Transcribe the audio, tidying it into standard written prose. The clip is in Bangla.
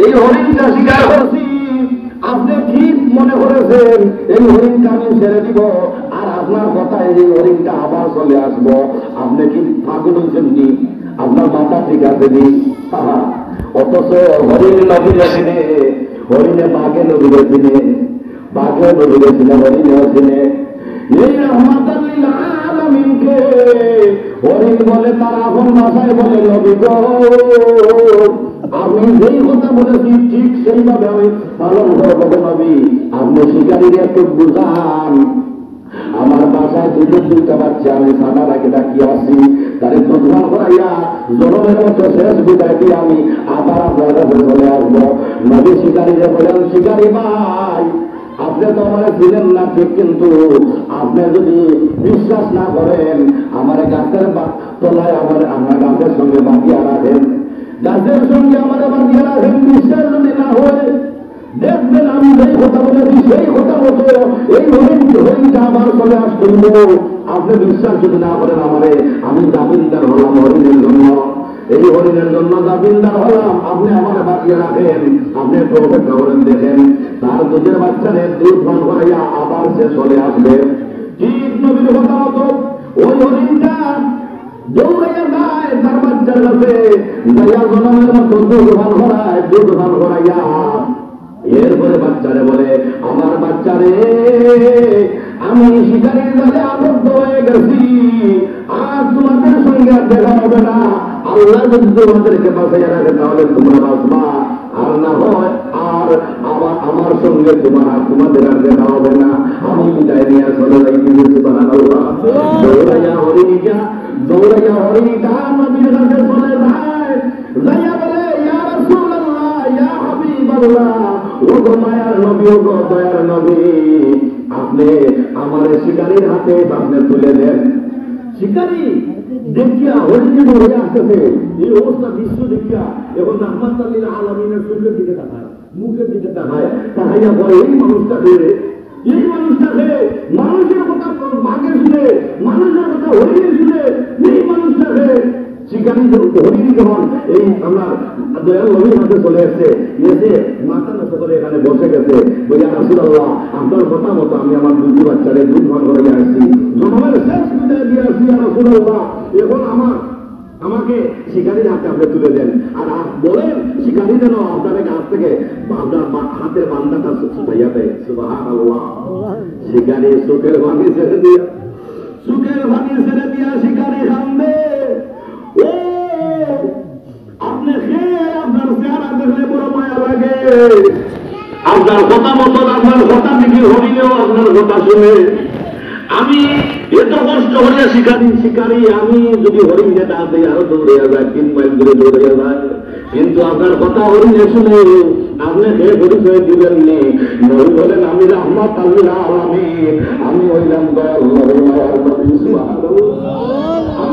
এই হরিণটা শিকার করছি, আপনি ঠিক মনে করেছেন এই হরিণটা আমি ছেড়ে দিব, আর আপনার কথায় এই হরিণটা আবার চলে আসবো। আপনি কি পাগল হয়েছেন নি? আপনার মাথা ঠিক আছে নি? অথচ হরিণ নবীরে চিনে, হরিণে বাঘে নবীরে চিনে, বাঘে নবীরে চিনে, হরিণেও চিনে। এই রহমাতাল লিল আলামিনকে হরিণ বলে, তার আপন ভাষায় বলে নবী গো। আমি যেই কথা বলেছি ঠিক সেইভাবে আমি পালন করবো নবী। আপনি শিকারীর একটু বুঝান। আমার বাসায় দুইটা বাচ্চা আমি সাদা রাখে ডাকি আসি, তার প্রধান করাইয়া জনমের মতো শেষ বিদায় দিয়ে আমি আবার আপনার কাছে চলে আসবো। নবী শিকারীরা বলেন, শিকারী ভাই আপনি তো আমার ছিলেন না ঠিক, কিন্তু আপনি যদি বিশ্বাস না করেন আমার গাছের তলায় আমার গাছের সঙ্গে বাঁধিয়া রাখেন, গাছের সঙ্গে আমার বাঁধিয়া রাখেন। বিশ্বাস যদি না হয় দেখবেন আমি যেই কথা বলেছি সেই কথা মতো এই হরিণটা আবার চলে আসতে। আপনি বিশ্বাস যদি না করেন আমারে, আমি জামিনদার হলাম হরিণের জন্য, এই হরিণের জন্য জামিনদার হলাম। আপনি আমার বাঁচিয়ে রাখেন, আপনি একটু অপেক্ষা করেন, দেখেন তার দুধের বাচ্চাদের দুধ পান করাইয়া আবার সে চলে আসবে। ঠিক নবীর কথা মতো ওই হরিণটা দৌড়াইয়া যায় তার বাচ্চার কাছে, যাইয়া জনমের মতো দুধ পান করায়, দুধ পান করাইয়া এরপরে বাচ্চারে বলে, আমার বাচ্চারে আমি শিকারীর জালে আবদ্ধ হয়ে গেছি, আর তোমাদের সঙ্গে আর দেখা হবে না। আল্লাহ যদি তোমাদেরকে বাঁচাইয়া রাখে তাহলে তোমরা বাঁচবা, আর না হয় আর আমার সঙ্গে তোমাদের আর দেখা হবে না। আমি বিদায় নিয়ে চলে যাইতেছি। সুবহানাল্লাহ। দৌড়াইয়া হরিণটা নবীর কাছে চলে যায়, যাইয়া বলে, ইয়া রাসূলুল্লাহ, ইয়া হাবিবাল্লাহ, ও গো মায়ার নবী, ও গো দয়ার নবী, আপনি আমার শিকারীর হাতে আপনি তুলে দেন। শিকারী দেখিয়া হরিণে ধরে আসতেছে, এই অবস্থা দৃশ্য দেখিয়া এখন রহমাতাল লিল আলামিনের চোখের দিকে তাকায়, মুখের দিকে তাকায়, তাকাইয়া বলে, এই মানুষটাকে, এই মানুষটাকে মানুষের কথা বাঘে শুনে, মানুষের কথা হরিণে শুনে, এই মানুষটাকে শিকারী হরিণী যখন এই আমরা দয়াল নবীর হাতে চলে এসছে, এসে মাথা নত করে এখানে বসে গেছে, বলে, রাসূলুল্লাহ আপনার কথা মতো আমি আমার দুধ বাচ্চারে দুধ পান করে আসছি, জনমের শেষ বিদায় দিয়ে আসছি, রাসূলুল্লাহ এখন আমাকে শিকারীর হাতে আপনি তুলে দেন, আর বলেন শিকারী যেন আপনাদের কাছ থেকে আপনার হাতের বান্দাটা ছুটাইয়া দেয়। সুবহানাল্লাহ। শিকারী চোখের ভাঙি ছেড়ে দিয়া, চোখের ভাঙি ছেড়ে দিয়া শিকারী কান্দে। ও আপনি খেয়ে আপনার চেহারা দেখলে বড় মায়া লাগে, আপনার কথা মতো আপনার কথা দেখি হরিণেও আপনার কথা শুনে। আমি এত কষ্ট হইয়া শিকারী আমি যদি হরিণে ডাক দিই আরো দৌড়িয়া যায়, 3 মাইল দূরে দৌড়িয়া যায়, কিন্তু আপনার কথা হরিণে শুনে আপনি খেয়ে পরিচয় দিবেন নি। নবী বলেন, আমি রহমাতাল লিল আলামিন, আমি হইলাম দয়াল নবী। সুবহানাল্লাহ।